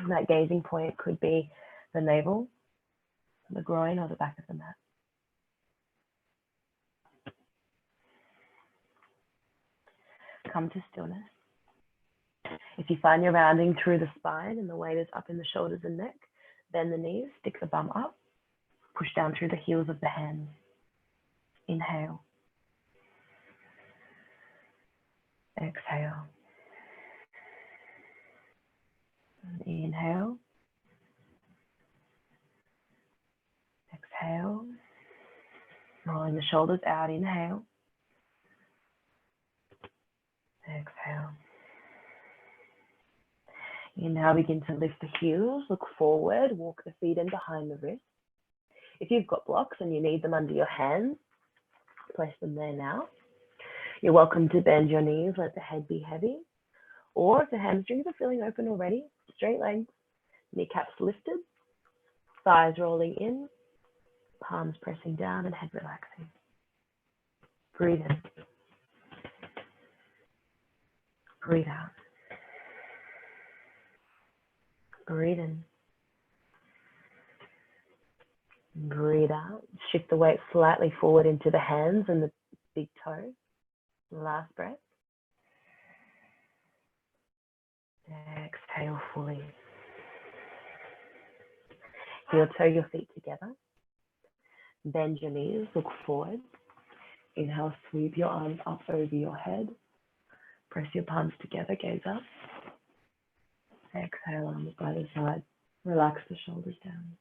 And that gazing point could be the navel, the groin, or the back of the mat. Come to stillness. If you find you're rounding through the spine and the weight is up in the shoulders and neck, bend the knees, stick the bum up, push down through the heels of the hands. Inhale. Exhale. Inhale. Exhale. Rolling the shoulders out. Inhale. Exhale. Inhale, begin to lift the heels, look forward, walk the feet in behind the wrist. If you've got blocks and you need them under your hands, place them there now. You're welcome to bend your knees, let the head be heavy. Or if the hamstrings are feeling open already, straight legs, kneecaps lifted, thighs rolling in, palms pressing down and head relaxing. Breathe in. Breathe out. Breathe in. Breathe out. Shift the weight slightly forward into the hands and the big toe. Last breath. Exhale fully. Heel toe your feet together. Bend your knees, look forward. Inhale, sweep your arms up over your head. Press your palms together, gaze up. Exhale, arms by the side. Relax the shoulders down.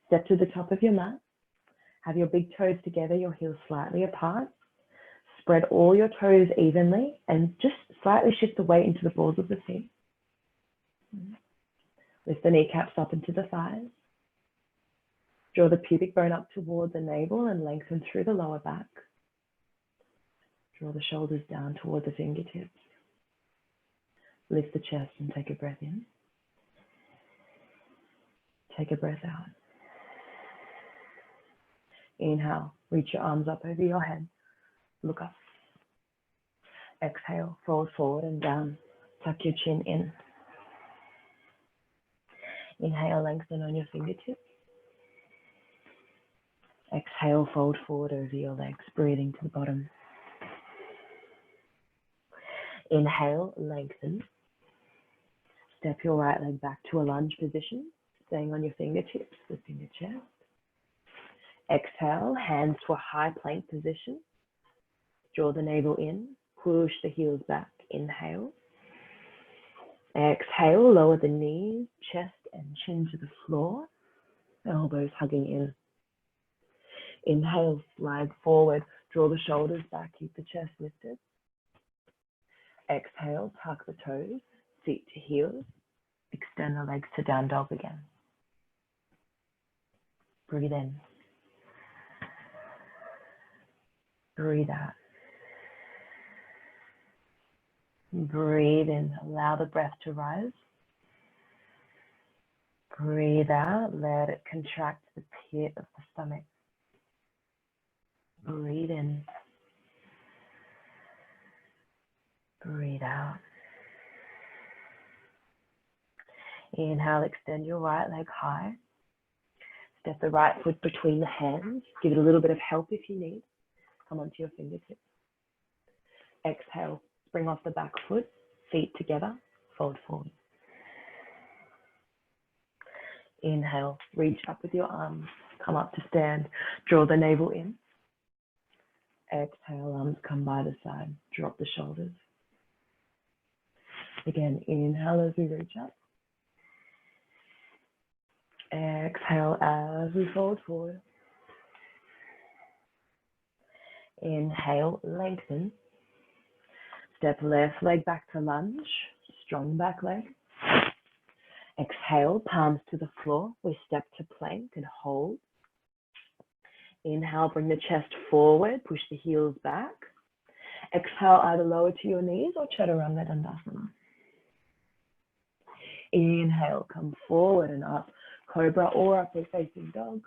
Step to the top of your mat. Have your big toes together, your heels slightly apart. Spread all your toes evenly and just slightly shift the weight into the balls of the feet. Lift the kneecaps up into the thighs. Draw the pubic bone up towards the navel and lengthen through the lower back. Draw the shoulders down toward the fingertips. Lift the chest and take a breath in. Take a breath out. Inhale, reach your arms up over your head. Look up. Exhale, fold forward and down. Tuck your chin in. Inhale, lengthen on your fingertips. Exhale, fold forward over your legs, breathing to the bottom. Inhale, lengthen. Step your right leg back to a lunge position, staying on your fingertips, lifting your chest. Exhale, hands to a high plank position. Draw the navel in, push the heels back. Inhale. Exhale, lower the knees, chest and chin to the floor, elbows hugging in. Inhale, slide forward, draw the shoulders back, keep the chest lifted. Exhale, tuck the toes, feet to heels, extend the legs to down dog again. Breathe in. Breathe out. Breathe in, allow the breath to rise. Breathe out, let it contract the pit of the stomach. Breathe in. Breathe out. Inhale, extend your right leg high. Step the right foot between the hands. Give it a little bit of help if you need. Come onto your fingertips. Exhale, spring off the back foot, feet together, fold forward. Inhale, reach up with your arms, come up to stand, draw the navel in. Exhale, arms come by the side, drop the shoulders. Again, inhale as we reach up. Exhale as we fold forward. Inhale, lengthen. Step left leg back to lunge, strong back leg. Exhale, palms to the floor. We step to plank and hold. Inhale, bring the chest forward, push the heels back. Exhale, either lower to your knees or chaturanga dandasana. Inhale, come forward and up, cobra or upward facing dog.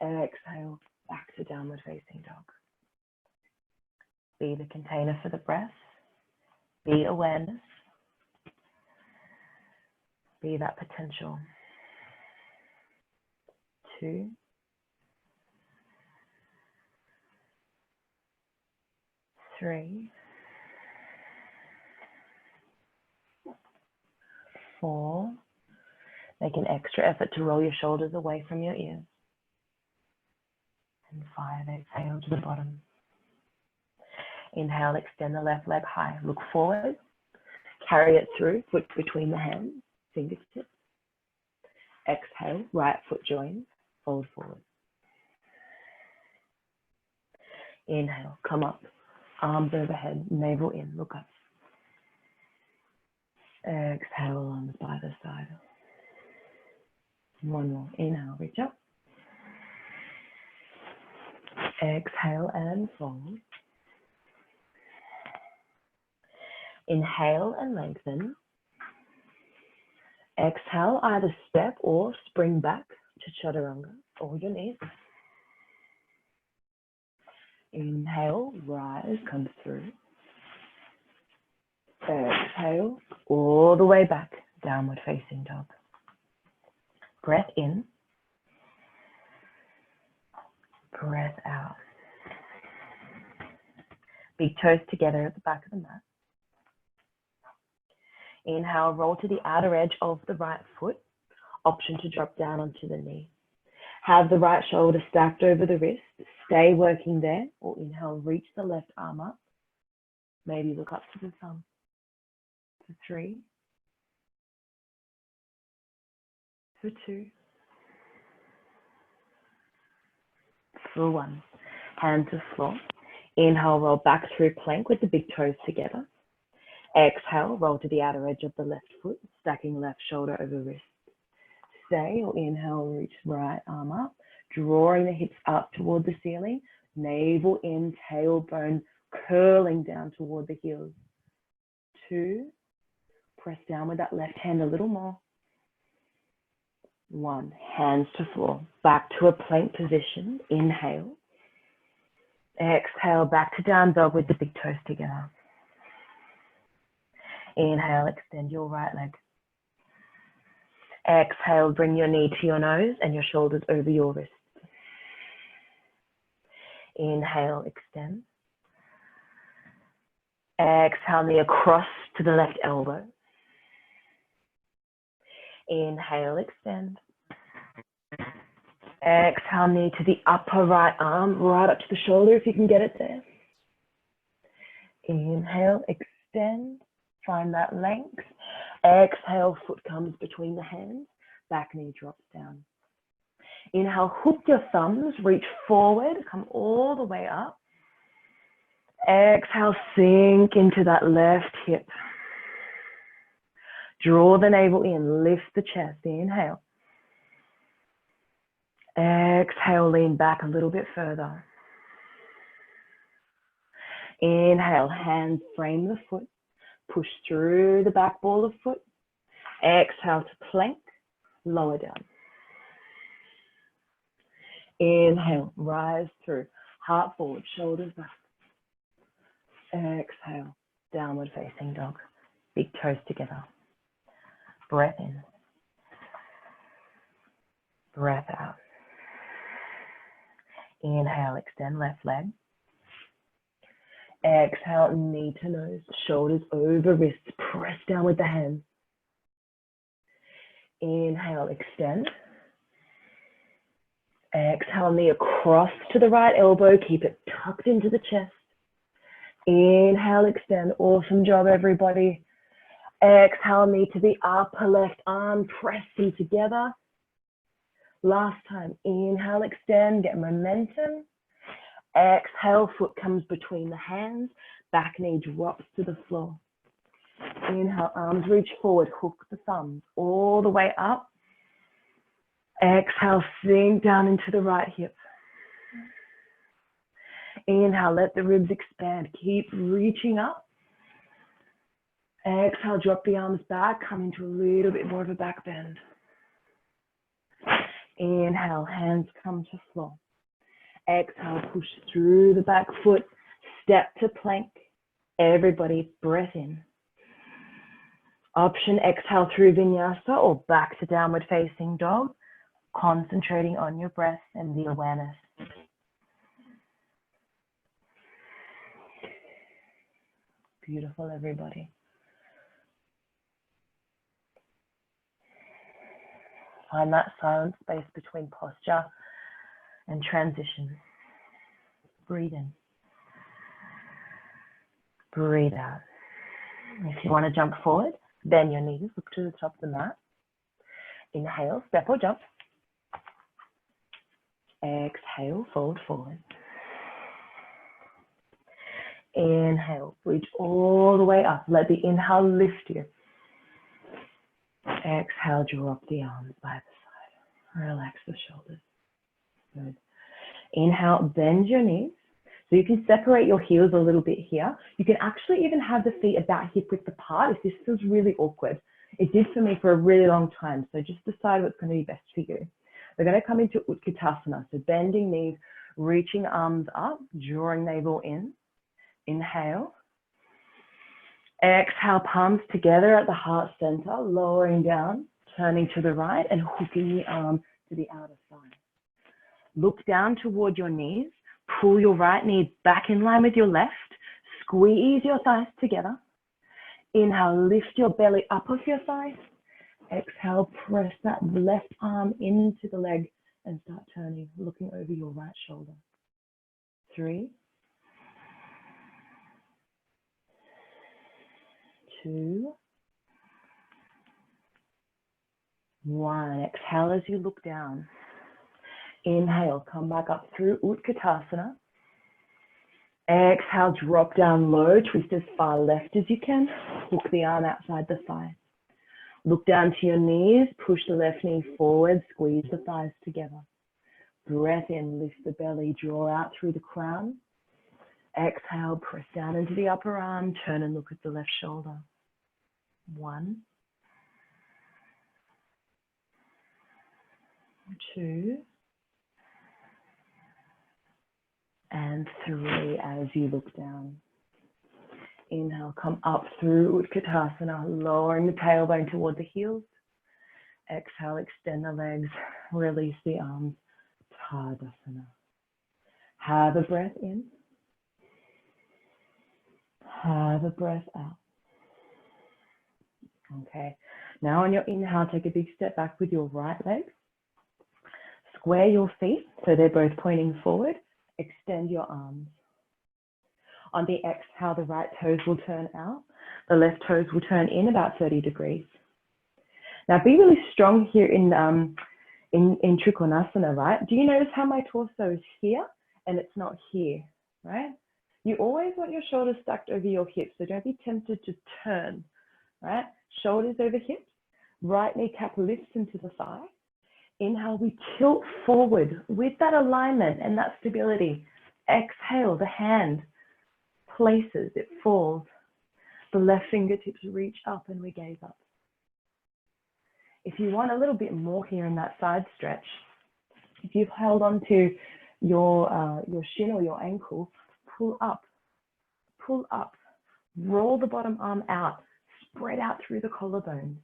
Exhale, back to downward facing dog. Be the container for the breath. Be awareness. Be that potential. 2, 3, 4. Make an extra effort to roll your shoulders away from your ears. And 5, exhale to the bottom. Inhale, extend the left leg high. Look forward. Carry it through, foot between the hands, fingertips. Exhale, right foot joins, fold forward. Inhale, come up, arms overhead, navel in, look up. Exhale, arms by the side. One more, inhale, reach up. Exhale and fold. Inhale and lengthen. Exhale, either step or spring back to chaturanga or your knees. Inhale, rise, come through. Exhale, all the way back, downward facing dog. Breath in. Breath out. Big toes together at the back of the mat. Inhale, roll to the outer edge of the right foot. Option to drop down onto the knee. Have the right shoulder stacked over the wrist. Stay working there. Or inhale, reach the left arm up. Maybe look up to the thumb. For 3. For 2. For 1. Hand to floor. Inhale, roll back through plank with the big toes together. Exhale, roll to the outer edge of the left foot, stacking left shoulder over wrist. Stay or inhale, reach right arm up, drawing the hips up toward the ceiling, navel in, tailbone curling down toward the heels. 2, press down with that left hand a little more. 1, hands to floor, back to a plank position, inhale. Exhale, back to down dog with the big toes together. Inhale, extend your right leg. Exhale, bring your knee to your nose and your shoulders over your wrists. Inhale, extend. Exhale, knee across to the left elbow. Inhale, extend. Exhale, knee to the upper right arm, right up to the shoulder if you can get it there. Inhale, extend. Find that length. Exhale, foot comes between the hands. Back knee drops down. Inhale, hook your thumbs, reach forward, come all the way up. Exhale, sink into that left hip. Draw the navel in, lift the chest. Inhale. Exhale, lean back a little bit further. Inhale, hands frame the foot. Push through the back ball of foot. Exhale to plank, lower down. Inhale, rise through. Heart forward, shoulders back. Exhale, downward facing dog. Big toes together. Breath in. Breath out. Inhale, extend left leg. Exhale, knee to nose, shoulders over wrists, press down with the hands. Inhale, extend. Exhale, knee across to the right elbow, keep it tucked into the chest. Inhale, extend, awesome job everybody. Exhale, knee to the upper left arm, press them together. Last time, inhale, extend, get momentum. Exhale, foot comes between the hands, back knee drops to the floor. Inhale, arms reach forward, hook the thumbs all the way up. Exhale, sink down into the right hip. Inhale, let the ribs expand, keep reaching up. Exhale, drop the arms back, come into a little bit more of a back bend. Inhale, hands come to floor. Exhale, push through the back foot, step to plank. Everybody, breath in. Option, exhale through vinyasa or back to downward facing dog, concentrating on your breath and the awareness. Beautiful, everybody. Find that silent space between posture and transition. Breathe in. Breathe out. If you want to jump forward, bend your knees, look to the top of the mat. Inhale, step or jump. Exhale, fold forward. Inhale, reach all the way up. Let the inhale lift you. Exhale, drop the arms by the side. Relax the shoulders. Good. Inhale, bend your knees. So you can separate your heels a little bit here. You can actually even have the feet about hip width apart if this feels really awkward. It did for me for a really long time. So just decide what's going to be best for you. We're going to come into Utkatasana. So bending knees, reaching arms up, drawing navel in. Inhale. Exhale, palms together at the heart center, lowering down, turning to the right and hooking the arm to the outer side. Look down toward your knees. Pull your right knee back in line with your left. Squeeze your thighs together. Inhale, lift your belly up off your thigh. Exhale, press that left arm into the leg and start turning, looking over your right shoulder. 3, 2, 1. Exhale as you look down. Inhale, come back up through Utkatasana. Exhale, drop down low, twist as far left as you can. Hook the arm outside the thigh. Look down to your knees, push the left knee forward, squeeze the thighs together. Breath in, lift the belly, draw out through the crown. Exhale, press down into the upper arm, turn and look at the left shoulder. 1, 2, and 3 as you look down. Inhale, come up through Utkatasana, lowering the tailbone toward the heels. Exhale, extend the legs, release the arms, Tadasana. Have a breath in. Have a breath out. Okay, now on your inhale, take a big step back with your right leg. Square your feet so they're both pointing forward. Extend your arms. On the exhale, the right toes will turn out. The left toes will turn in about 30 degrees. Now be really strong here in Trikonasana, right? Do you notice how my torso is here and it's not here, right? You always want your shoulders stacked over your hips, so don't be tempted to turn, right? Shoulders over hips, right kneecap lifts into the thigh. Inhale, we tilt forward with that alignment and that stability. Exhale, the hand places, it falls. The left fingertips reach up and we gaze up. If you want a little bit more here in that side stretch, if you've held on to your shin or your ankle, pull up, roll the bottom arm out, spread out through the collarbone.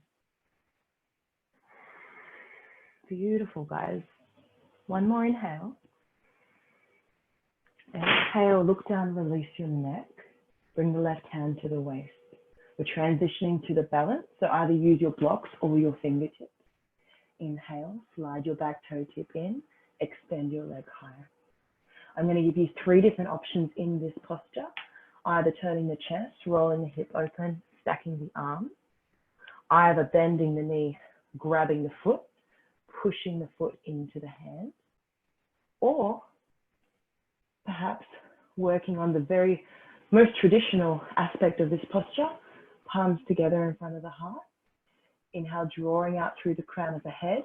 Beautiful, guys. One more inhale. Exhale, look down, release your neck. Bring the left hand to the waist. We're transitioning to the balance, so either use your blocks or your fingertips. Inhale, slide your back toe tip in, extend your leg higher. I'm going to give you 3 different options in this posture, either turning the chest, rolling the hip open, stacking the arms, either bending the knee, grabbing the foot, pushing the foot into the hand, or perhaps working on the very most traditional aspect of this posture, palms together in front of the heart. Inhale, drawing out through the crown of the head.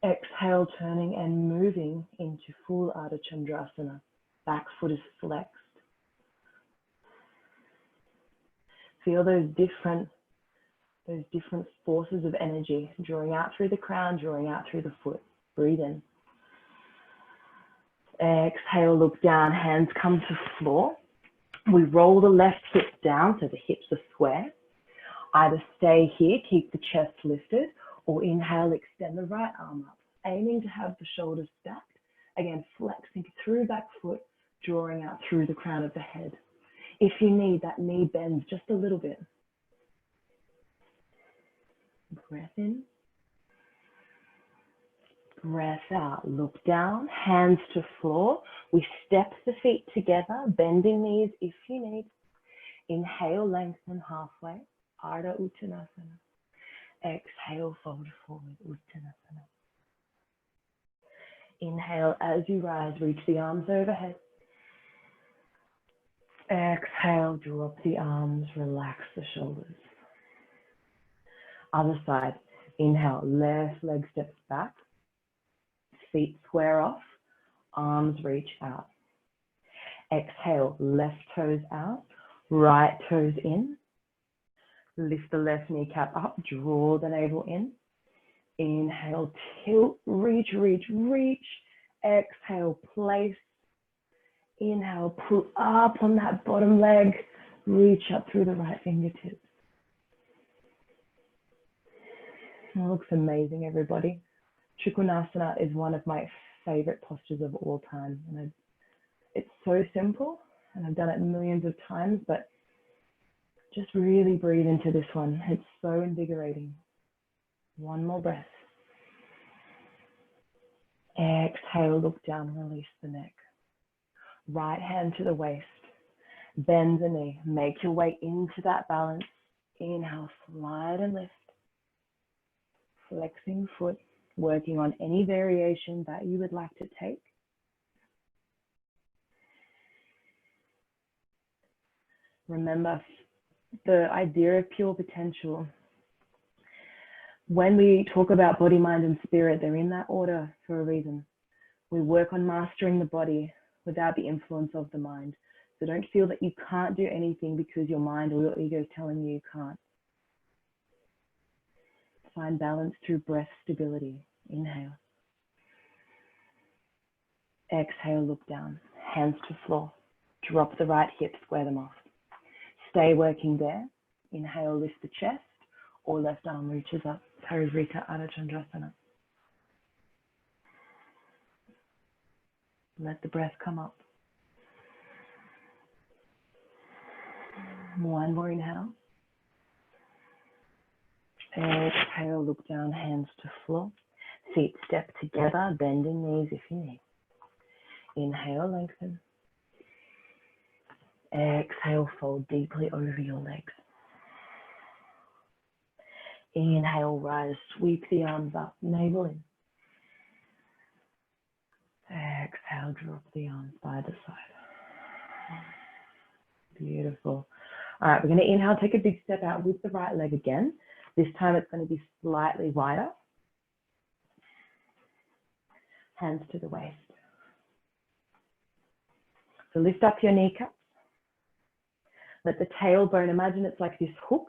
Exhale, turning and moving into full Ardha Chandrasana. Back foot is flexed. Feel those different forces of energy, drawing out through the crown, drawing out through the foot. Breathe in. Exhale, look down, hands come to floor. We roll the left hip down so the hips are square. Either stay here, keep the chest lifted, or inhale, extend the right arm up, aiming to have the shoulders stacked. Again, flexing through back foot, drawing out through the crown of the head. If you need, that knee bends just a little bit. Breath in. Breath out. Look down, hands to floor. We step the feet together, bending knees if you need. Inhale, lengthen halfway. Ardha Uttanasana. Exhale, fold forward, Uttanasana. Inhale, as you rise, reach the arms overhead. Exhale, drop the arms, relax the shoulders. Other side. Inhale, left leg steps back. Feet square off, arms reach out. Exhale, left toes out, right toes in. Lift the left kneecap up, draw the navel in. Inhale, tilt, reach, reach, reach. Exhale, place. Inhale, pull up on that bottom leg. Reach up through the right fingertips. It looks amazing, everybody. Trikonasana is one of my favorite postures of all time. And it's so simple, and I've done it millions of times, but just really breathe into this one. It's so invigorating. One more breath. Exhale, look down, release the neck. Right hand to the waist. Bend the knee. Make your way into that balance. Inhale, slide and lift. Flexing foot. Working on any variation that you would like to take. Remember the idea of pure potential. When we talk about body, mind, and spirit, they're in that order for a reason. We work on mastering the body without the influence of the mind. So don't feel that you can't do anything because your mind or your ego is telling you you can't. Find balance through breath stability. Inhale. Exhale, look down. Hands to floor. Drop the right hip, square them off. Stay working there. Inhale, lift the chest, or left arm reaches up. Parivrita Adho Chandrasana. Let the breath come up. One more inhale. Exhale, look down, hands to floor. Feet step together, bending knees if you need. Inhale, lengthen. Exhale, fold deeply over your legs. Inhale, rise, sweep the arms up, navel in. Exhale, drop the arms by the side. Beautiful. All right, we're going to inhale, take a big step out with the right leg again. This time it's going to be slightly wider. Hands to the waist. So lift up your kneecaps. Let the tailbone, imagine it's like this hook,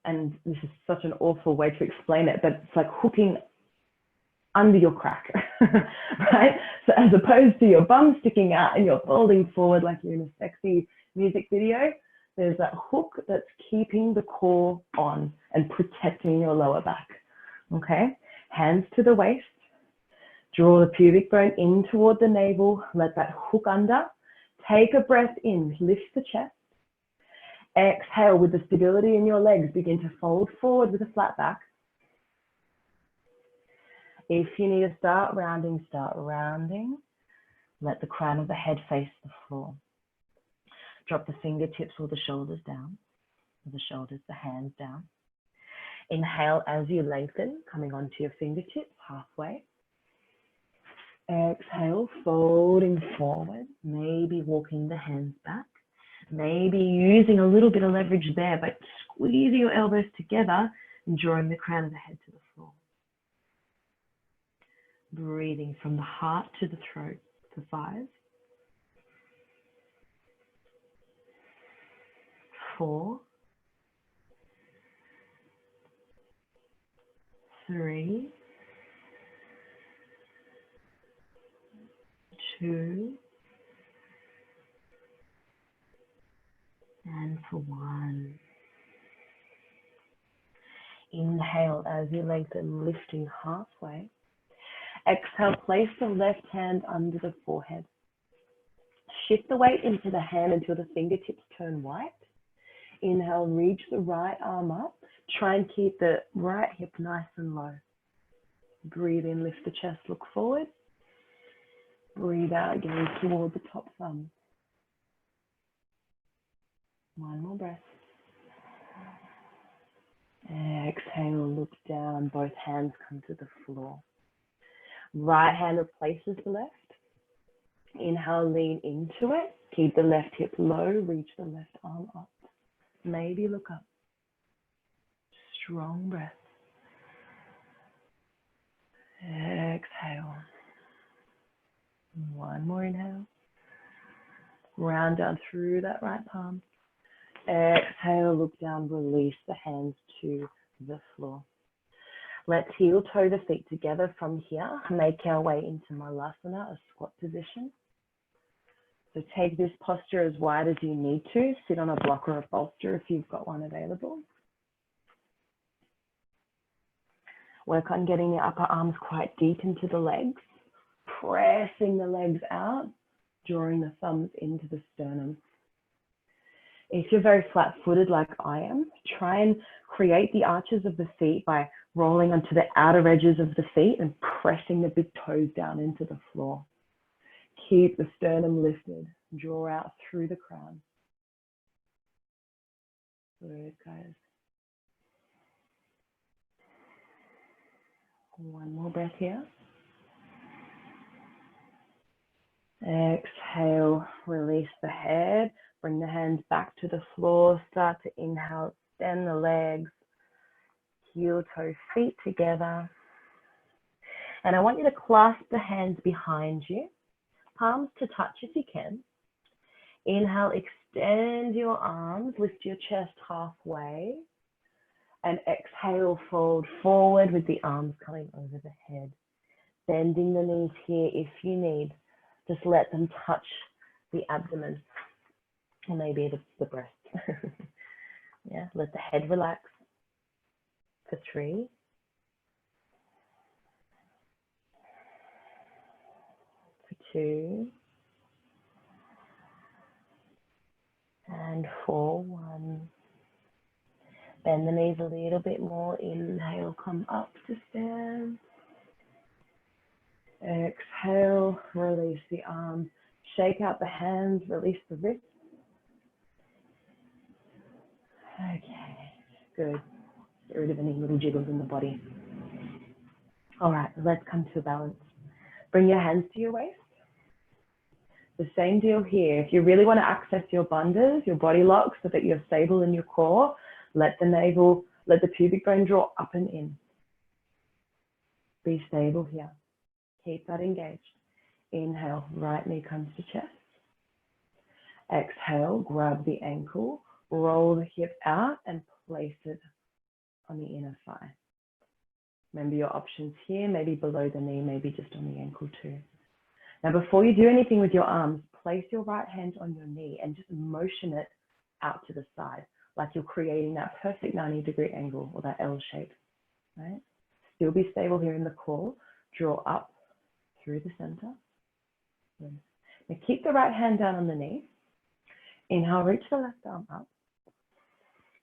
and this is such an awful way to explain it, but it's like hooking under your crack, right? So as opposed to your bum sticking out and you're folding forward like you're in a sexy music video, there's that hook that's keeping the core on and protecting your lower back, okay? Hands to the waist. Draw the pubic bone in toward the navel. Let that hook under. Take a breath in. Lift the chest. Exhale with the stability in your legs. Begin to fold forward with a flat back. If you need to start rounding, start rounding. Let the crown of the head face the floor. Drop the fingertips or the shoulders down. The shoulders, the hands down. Inhale as you lengthen, coming onto your fingertips halfway. Exhale, folding forward, maybe walking the hands back. Maybe using a little bit of leverage there, but squeezing your elbows together and drawing the crown of the head to the floor. Breathing from the heart to the throat for 5, 4, 3, 2, and for 1. Inhale as you lengthen, lifting halfway. Exhale, place the left hand under the forehead. Shift the weight into the hand until the fingertips turn white. Inhale, reach the right arm up. Try and keep the right hip nice and low. Breathe in, lift the chest, look forward. Breathe out, gaze toward the top thumb. One more breath. Exhale, look down, both hands come to the floor. Right hand replaces the left. Inhale, lean into it. Keep the left hip low, reach the left arm up. Maybe look up. Strong breath. Exhale. One more inhale. Round down through that right palm. Exhale, look down, release the hands to the floor. Let's heel toe the feet together from here. Make our way into Malasana, a squat position. So take this posture as wide as you need to. Sit on a block or a bolster if you've got one available. Work on getting the upper arms quite deep into the legs, pressing the legs out, drawing the thumbs into the sternum. If you're very flat-footed like I am, try and create the arches of the feet by rolling onto the outer edges of the feet and pressing the big toes down into the floor. Keep the sternum lifted, draw out through the crown. Good, guys. One more breath here. Exhale, release the head, bring the hands back to the floor, start to inhale, extend the legs, heel toe feet together. And I want you to clasp the hands behind you, palms to touch if you can. Inhale, extend your arms, lift your chest halfway. And exhale, fold forward with the arms coming over the head. Bending the knees here if you need. Just let them touch the abdomen or maybe the breast. Yeah, let the head relax for 3. For 2. And for 1. Bend the knees a little bit more. Inhale, come up to stand. Exhale, release the arms. Shake out the hands, release the wrists. Okay, good. Get rid of any little jiggles in the body. All right, let's come to balance. Bring your hands to your waist. The same deal here. If you really want to access your bandhas, your body lock, so that you're stable in your core, let the navel, let the pubic bone draw up and in. Be stable here. Keep that engaged. Inhale, right knee comes to chest. Exhale, grab the ankle, roll the hip out and place it on the inner thigh. Remember your options here, maybe below the knee, maybe just on the ankle too. Now, before you do anything with your arms, place your right hand on your knee and just motion it out to the side, like you're creating that perfect 90-degree angle or that L shape, right? Still be stable here in the core. Draw up through the center. Now keep the right hand down on the knee. Inhale, reach the left arm up.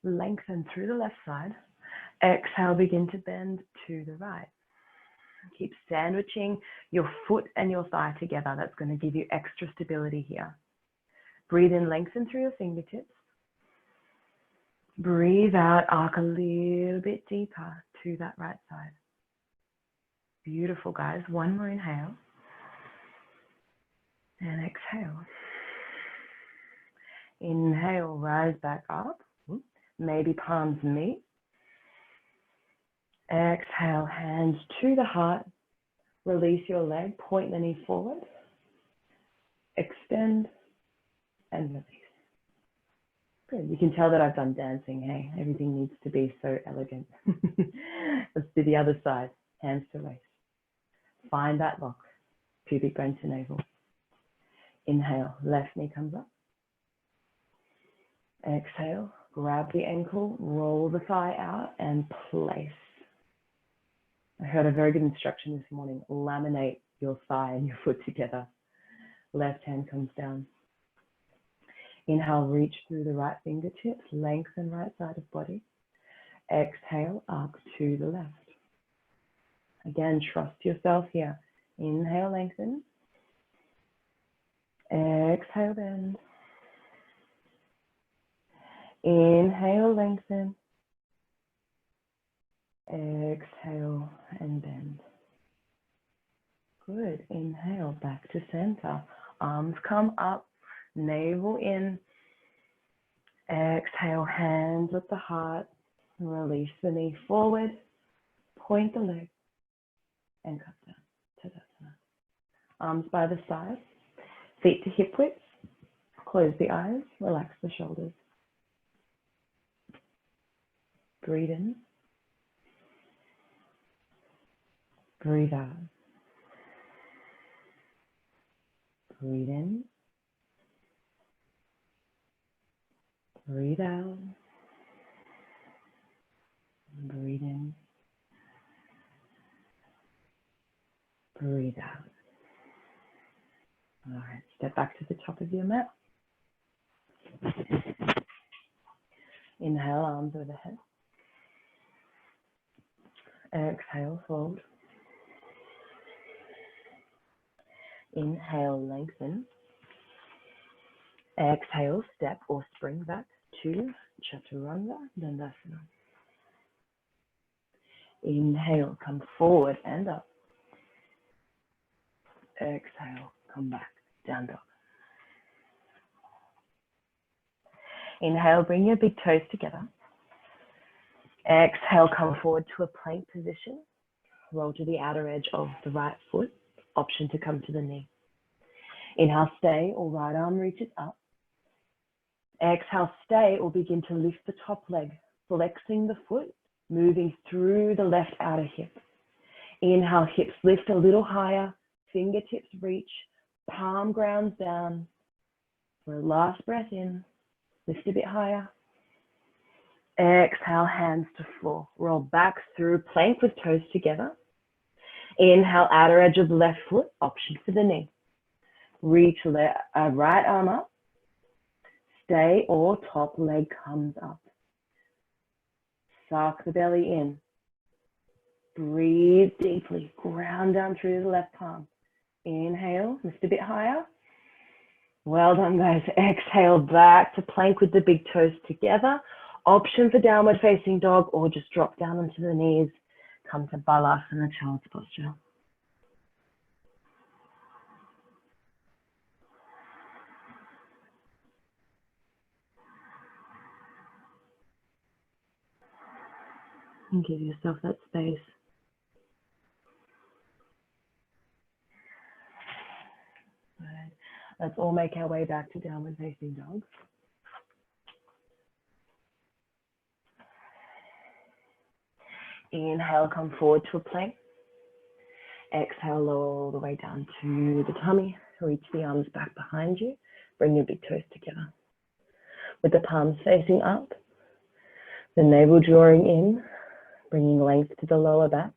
Lengthen through the left side. Exhale, begin to bend to the right. Keep sandwiching your foot and your thigh together. That's going to give you extra stability here. Breathe in, lengthen through your fingertips. Breathe out, arc a little bit deeper to that right side. Beautiful, guys. One more inhale. And exhale. Inhale, rise back up. Maybe palms meet. Exhale, hands to the heart. Release your leg, point the knee forward. Extend and release. Good. You can tell that I've done dancing, hey? Everything needs to be so elegant. Let's do the other side. Hands to waist. Find that lock. Pubic bone to navel. Inhale, left knee comes up. Exhale, Grab the ankle, roll the thigh out and place. I heard a very good instruction this morning. Laminate your thigh and your foot together. Left hand comes down. Inhale, reach through the right fingertips, lengthen right side of body. Exhale, up to the left. Again, trust yourself here. Inhale, lengthen. Exhale, bend. Inhale, lengthen. Exhale and bend. Good. Inhale, back to center. Arms come up, navel in. Exhale, hands at the heart. Release the knee forward. Point the leg and cut down to Tadasana. Arms by the side, feet to hip width. Close the eyes, relax the shoulders. Breathe in. Breathe out. Breathe in. Breathe out. Breathe in. Breathe out. All right, step back to the top of your mat. Inhale, arms overhead. Exhale, fold. Inhale, lengthen. Exhale, step or spring back to Chaturanga Dandasana. Inhale, come forward and up. Exhale, come back, down dog. Inhale, bring your big toes together. Exhale, come forward to a plank position. Roll to the outer edge of the right foot. Option to come to the knee. Inhale, stay or right arm reaches up. Exhale, stay or begin to lift the top leg, flexing the foot, moving through the left outer hip. Inhale, hips lift a little higher, fingertips reach, palm grounds down. For a last breath in, lift a bit higher. Exhale, hands to floor. Roll back through plank with toes together. Inhale, outer edge of the left foot, option for the knee. Reach right arm up. Stay or top leg comes up. Suck the belly in. Breathe deeply. Ground down through the left palm. Inhale, lift a bit higher. Well done, guys. Exhale, back to plank with the big toes together. Option for downward facing dog or just drop down onto the knees. Come to Balasana, child's posture. And give yourself that space. Good. Let's all make our way back to downward facing dog. Inhale, come forward to a plank. Exhale, lower all the way down to the tummy. Reach the arms back behind you. Bring your big toes together. With the palms facing up, the navel drawing in, bringing length to the lower back.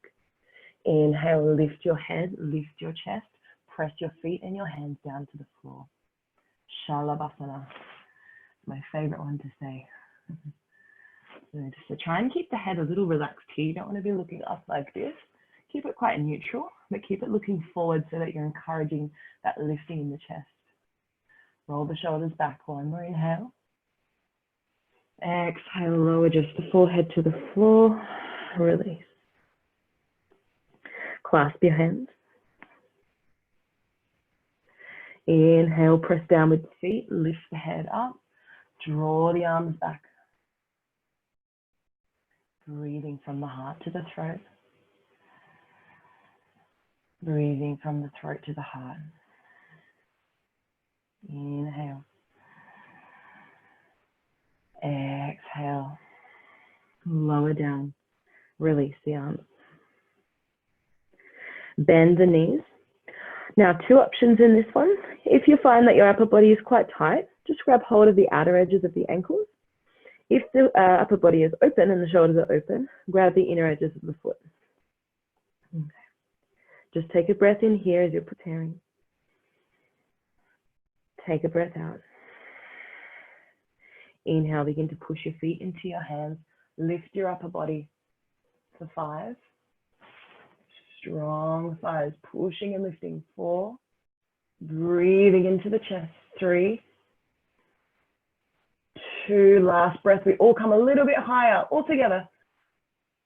Inhale, lift your head, lift your chest. Press your feet and your hands down to the floor. Shalabhasana, my favorite one to say. So just to try and keep the head a little relaxed here. You don't want to be looking up like this. Keep it quite neutral, but keep it looking forward so that you're encouraging that lifting in the chest. Roll the shoulders back. One more inhale. Exhale, lower just the forehead to the floor. Release. Clasp your hands. Inhale, press down with the feet. Lift the head up. Draw the arms back. Breathing from the heart to the throat. Breathing from the throat to the heart. Inhale. Exhale. Lower down. Release the arms. Bend the knees. Now, two options in this one. If you find that your upper body is quite tight, just grab hold of the outer edges of the ankles. If the upper body is open and the shoulders are open, grab the inner edges of the foot. Okay. Just take a breath in here as you're preparing. Take a breath out. Inhale, begin to push your feet into your hands. Lift your upper body for 5. Strong thighs, pushing and lifting. 4. Breathing into the chest. 3. 2. Last breath. We all come a little bit higher. All together.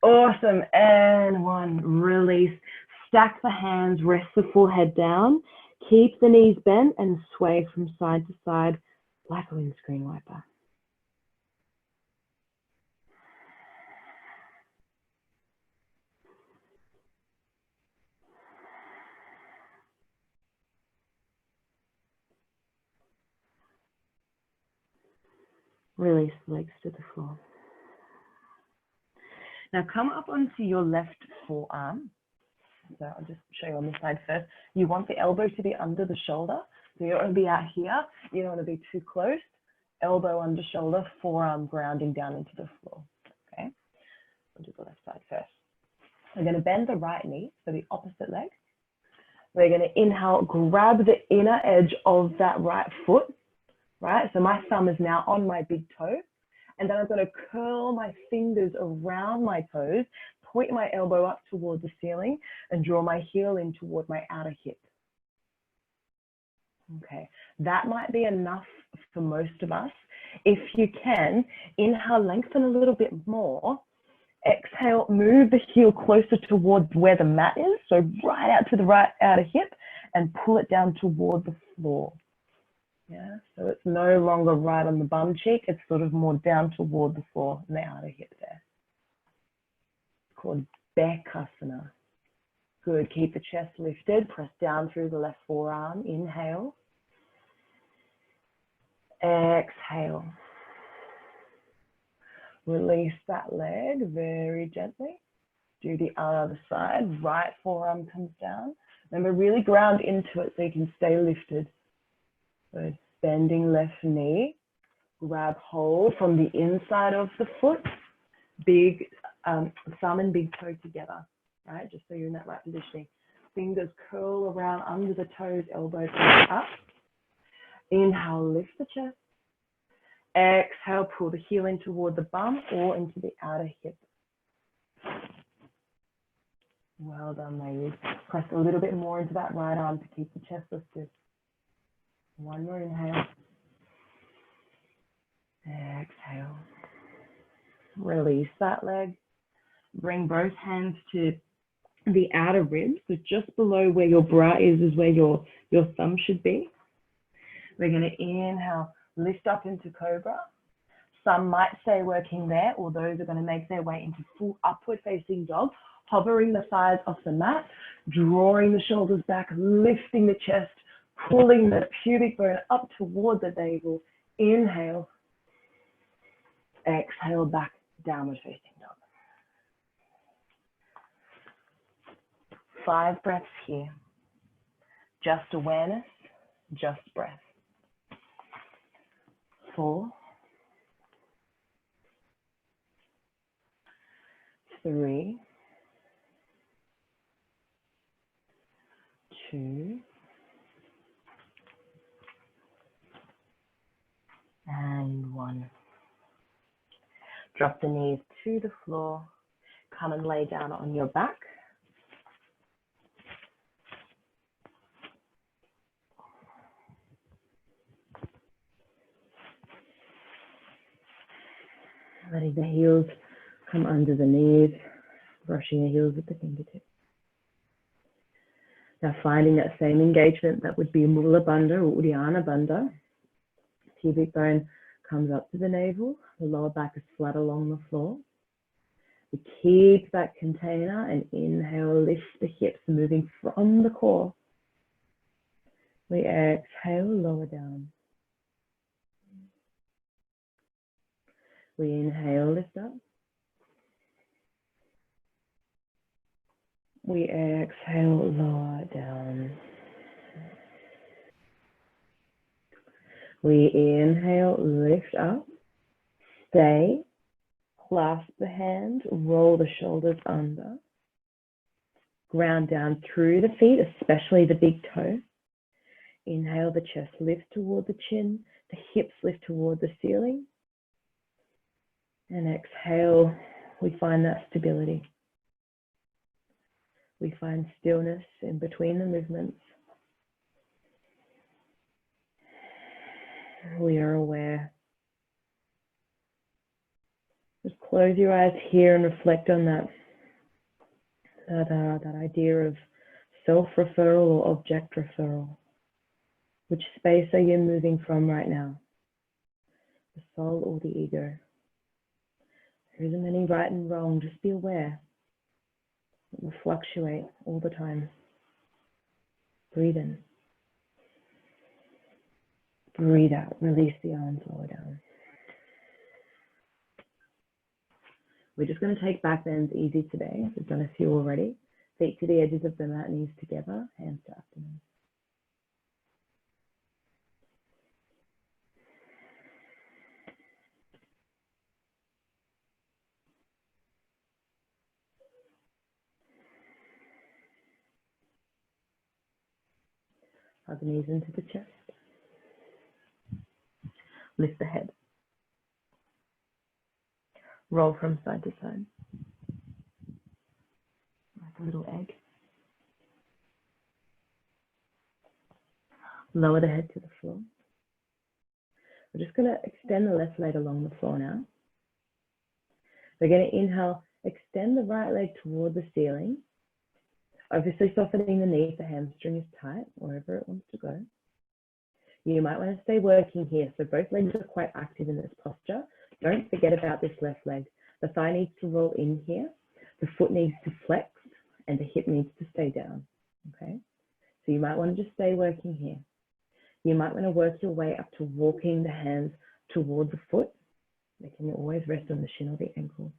Awesome. And 1. Release. Stack the hands. Rest the forehead down. Keep the knees bent and sway from side to side like a windscreen wiper. Release the legs to the floor. Now come up onto your left forearm. So I'll just show you on this side first. You want the elbow to be under the shoulder. So you don't want to be out here. You don't want to be too close. Elbow under shoulder, forearm grounding down into the floor. Okay, we'll do the left side first. We're going to bend the right knee, so the opposite leg. We're going to inhale, grab the inner edge of that right foot. Right, so my thumb is now on my big toe. And then I'm going to curl my fingers around my toes, point my elbow up toward the ceiling, and draw my heel in toward my outer hip. Okay, that might be enough for most of us. If you can, inhale, lengthen a little bit more. Exhale, move the heel closer towards where the mat is, so right out to the right outer hip, and pull it down toward the floor. Yeah, so it's no longer right on the bum cheek, it's sort of more down toward the floor and the outer hip there. It's called Bekasana. Good, keep the chest lifted, press down through the left forearm, inhale. Exhale. Release that leg very gently. Do the other side, right forearm comes down. Remember, really ground into it so you can stay lifted. Good. Bending left knee, grab hold from the inside of the foot, big thumb and big toe together, right? Just so you're in that right positioning. Fingers curl around under the toes, elbows up. Inhale, lift the chest. Exhale, pull the heel in toward the bum or into the outer hip. Well done, ladies. Press a little bit more into that right arm to keep the chest lifted. One more inhale. Exhale. Release that leg. Bring both hands to the outer ribs. So just below where your bra is where your thumb should be. We're going to inhale, lift up into cobra. Some might stay working there, or those are going to make their way into full upward facing dog, hovering the thighs off the mat, drawing the shoulders back, lifting the chest, pulling the pubic bone up toward the navel. Inhale. Exhale, back, downward facing dog. 5 breaths here. Just awareness, just breath. 4, 3, 2, and 1. Drop the knees to the floor. Come and lay down on your back. Letting the heels come under the knees, brushing the heels with the fingertips. Now finding that same engagement that would be Mula Bandha or Uddiyana Bandha. Pubic bone comes up to the navel, the lower back is flat along the floor. We keep that container and inhale, lift the hips, moving from the core. We exhale, lower down. We inhale, lift up. We exhale, lower down. We inhale, lift up. Stay, clasp the hand, roll the shoulders under, ground down through the feet, especially the big toe. Inhale, the chest lifts toward the chin, the hips lift toward the ceiling. And exhale, we find that stability. We find stillness in between the movements. We are aware. Just close your eyes here and reflect on that idea of self-referral or object referral. Which space are you moving from right now? The soul or the ego? There isn't any right and wrong, just be aware. It will fluctuate all the time. Breathe in. Breathe out, release the arms lower down. We're just going to take back bends easy today. We've done a few already. Feet to the edges of the mat, knees together, hands to abdomen. Hug the knees into the chest. Lift the head. Roll from side to side. Like a little egg. Lower the head to the floor. We're just going to extend the left leg along the floor now. We're going to inhale, extend the right leg toward the ceiling. Obviously softening the knee if the hamstring is tight, wherever it wants to go. You might want to stay working here. So both legs are quite active in this posture. Don't forget about this left leg. The thigh needs to roll in here. The foot needs to flex and the hip needs to stay down. Okay. So you might want to just stay working here. You might want to work your way up to walking the hands toward the foot. They can always rest on the shin or the ankle.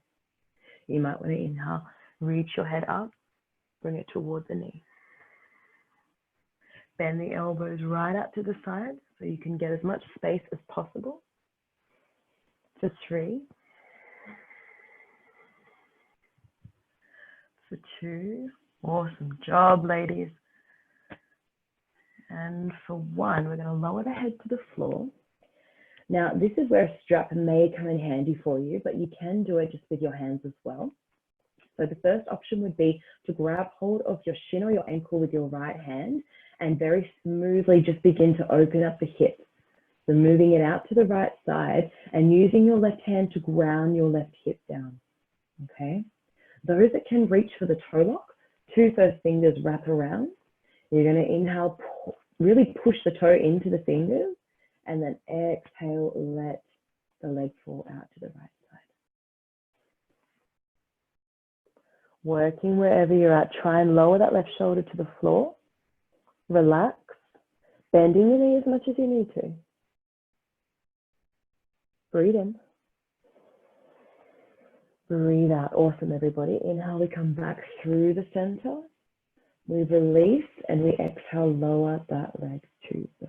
You might want to inhale, reach your head up, bring it toward the knee. Bend the elbows right out to the side so you can get as much space as possible. For 3. For 2. Awesome job, ladies. And for 1, we're going to lower the head to the floor. Now, this is where a strap may come in handy for you, but you can do it just with your hands as well. So the first option would be to grab hold of your shin or your ankle with your right hand and very smoothly just begin to open up the hip. So moving it out to the right side and using your left hand to ground your left hip down. Okay. Those that can reach for the toe lock, 2 first fingers wrap around. You're going to inhale, really push the toe into the fingers, and then exhale, let the leg fall out to the right side. Working wherever you're at, try and lower that left shoulder to the floor. Relax, bending your knee as much as you need to. Breathe in. Breathe out. Awesome, everybody. Inhale, we come back through the center. We release and we exhale, lower that leg to the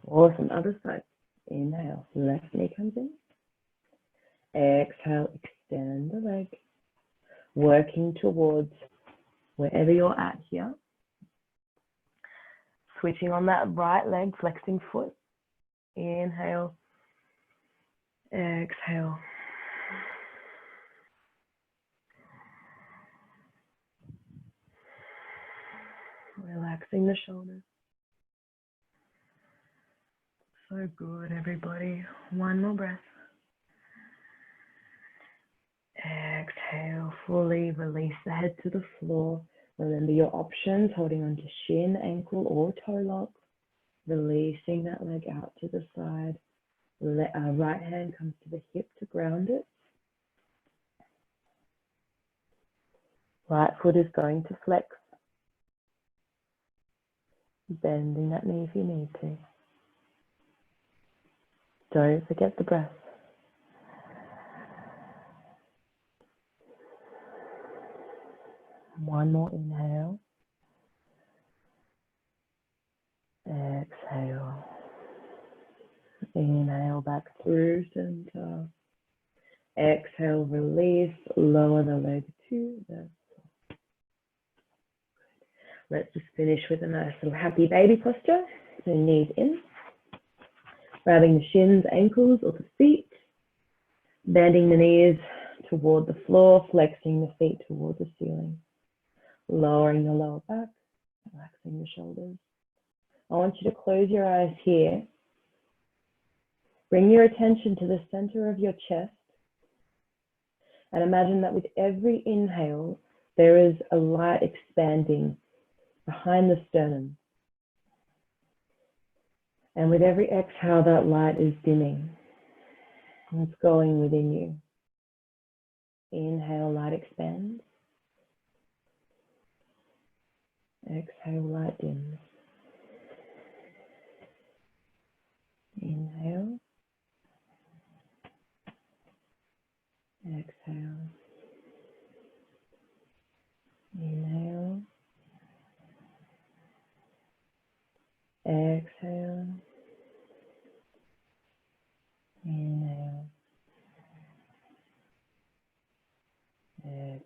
floor. Awesome. Other side. Inhale, left knee comes in. Exhale, extend the leg. Working towards wherever you're at here. Switching on that right leg, flexing foot. Inhale. Exhale. Relaxing the shoulders. So good, everybody. One more breath. Exhale, fully release the head to the floor. Remember your options, holding on to shin, ankle, or toe lock. Releasing that leg out to the side. Right hand comes to the hip to ground it. Right foot is going to flex. Bending that knee if you need to. Don't forget the breath. One more inhale. Exhale. Inhale back through center. Exhale, release, lower the leg to the floor. Let's just finish with a nice little happy baby posture. So knees in, grabbing the shins, ankles, or the feet, bending the knees toward the floor, flexing the feet toward the ceiling, lowering the lower back, relaxing the shoulders. I want you to close your eyes here. Bring your attention to the center of your chest and imagine that with every inhale, there is a light expanding behind the sternum. And with every exhale, that light is dimming. And it's going within you. Inhale, light expands. Exhale, light dims. Inhale. Exhale. Inhale. Exhale. Inhale. Exhale.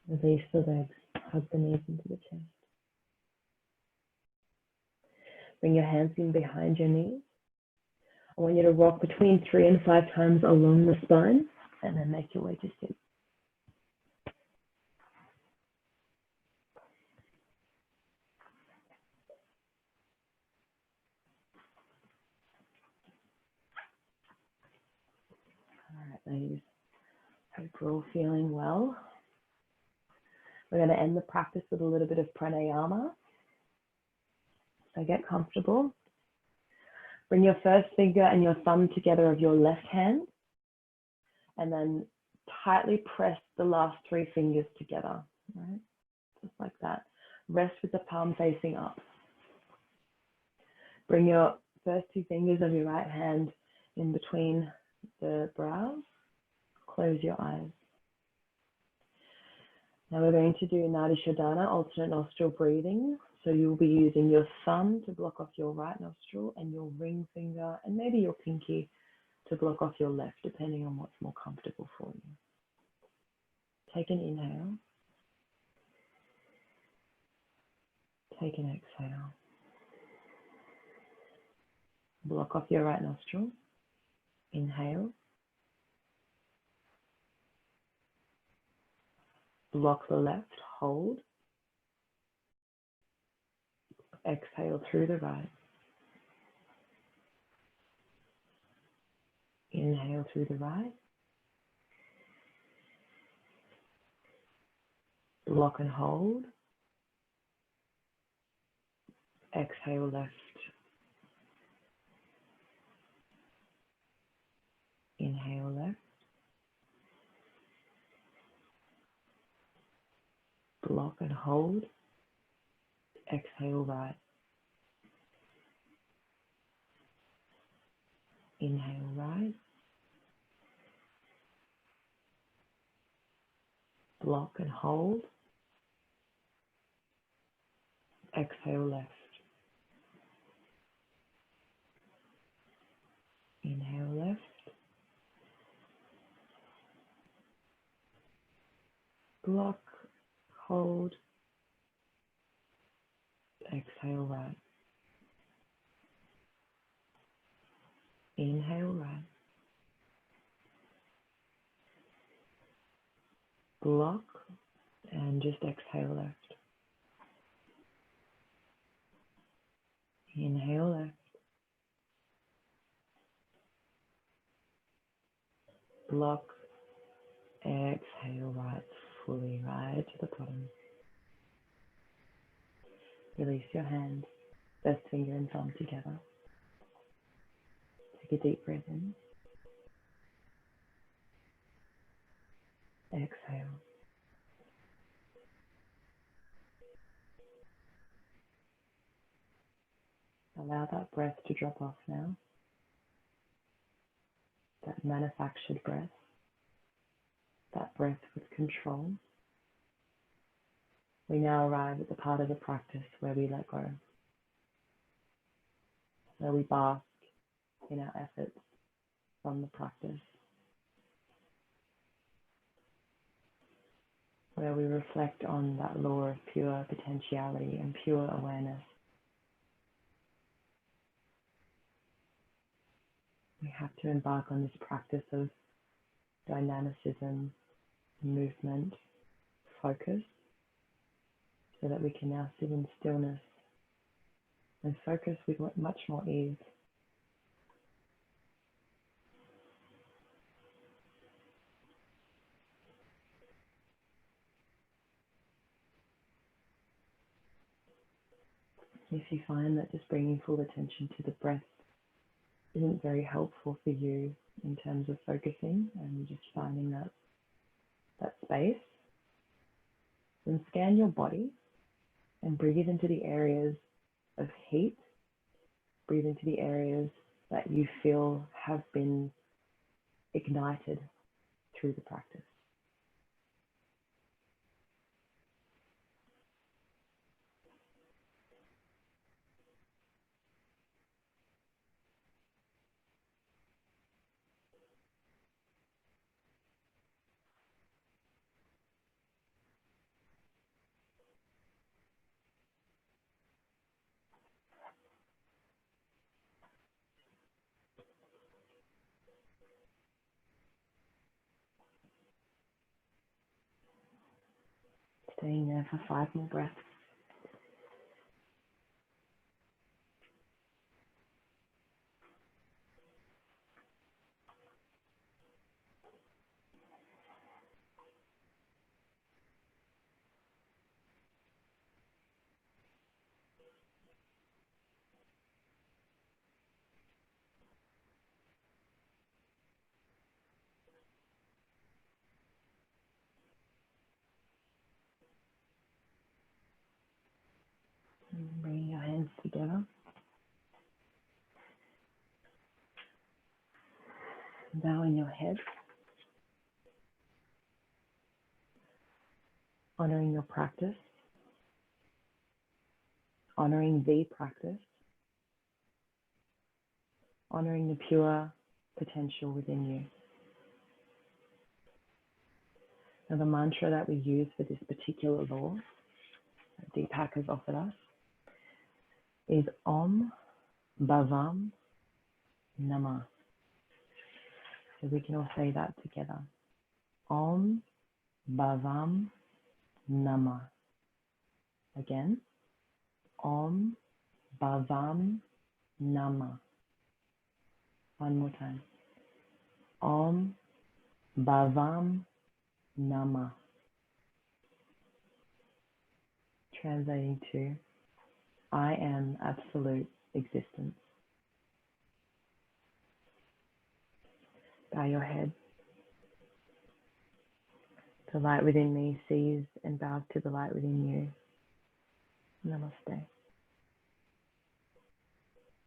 Release the legs. Hug the knees into the chest. Bring your hands in behind your knees. I want you to rock between 3 and 5 times along the spine and then make your way to sit. All right, ladies. Hope you're all feeling well. We're going to end the practice with a little bit of pranayama. So get comfortable. Bring your first finger and your thumb together of your left hand and then tightly press the last 3 fingers together, right? Just like that. Rest with the palm facing up. Bring your first 2 fingers of your right hand in between the brows. Close your eyes. Now we're going to do Nadi Shodhana, alternate nostril breathing. So you'll be using your thumb to block off your right nostril and your ring finger and maybe your pinky to block off your left, depending on what's more comfortable for you. Take an inhale. Take an exhale. Block off your right nostril. Inhale. Block the left, hold. Exhale through the right. Inhale through the right. Block and hold. Exhale left. Inhale left. Block and hold. Exhale right. Inhale right. Block and hold. Exhale left. Inhale left. Block, hold. Exhale right. Inhale right. Block and just exhale left. Inhale left. Block, exhale right, fully right to the bottom. Release your hands, best finger and thumb together. Take a deep breath in. Exhale. Allow that breath to drop off now. That manufactured breath. That breath with control. We now arrive at the part of the practice where we let go. where we bask in our efforts from the practice, where we reflect on that law of pure potentiality and pure awareness. We have to embark on this practice of dynamicism, movement, focus, so that we can now sit in stillness and focus with much more ease. If you find that just bringing full attention to the breath isn't very helpful for you in terms of focusing and just finding that space, then scan your body and breathe into the areas of heat. Breathe into the areas that you feel have been ignited through the practice. Staying there for 5 more breaths. And bringing your hands together. Bowing your head. Honoring your practice. Honoring the practice. Honoring the pure potential within you. Now, the mantra that we use for this particular law, that Deepak has offered us, is Om Bhavam Namah. So we can all say that together. Om Bhavam Namah. Again. Om Bhavam Namah. One more time. Om Bhavam Namah. Translating to, I am absolute existence. Bow your head. The light within me sees and bows to the light within you. Namaste.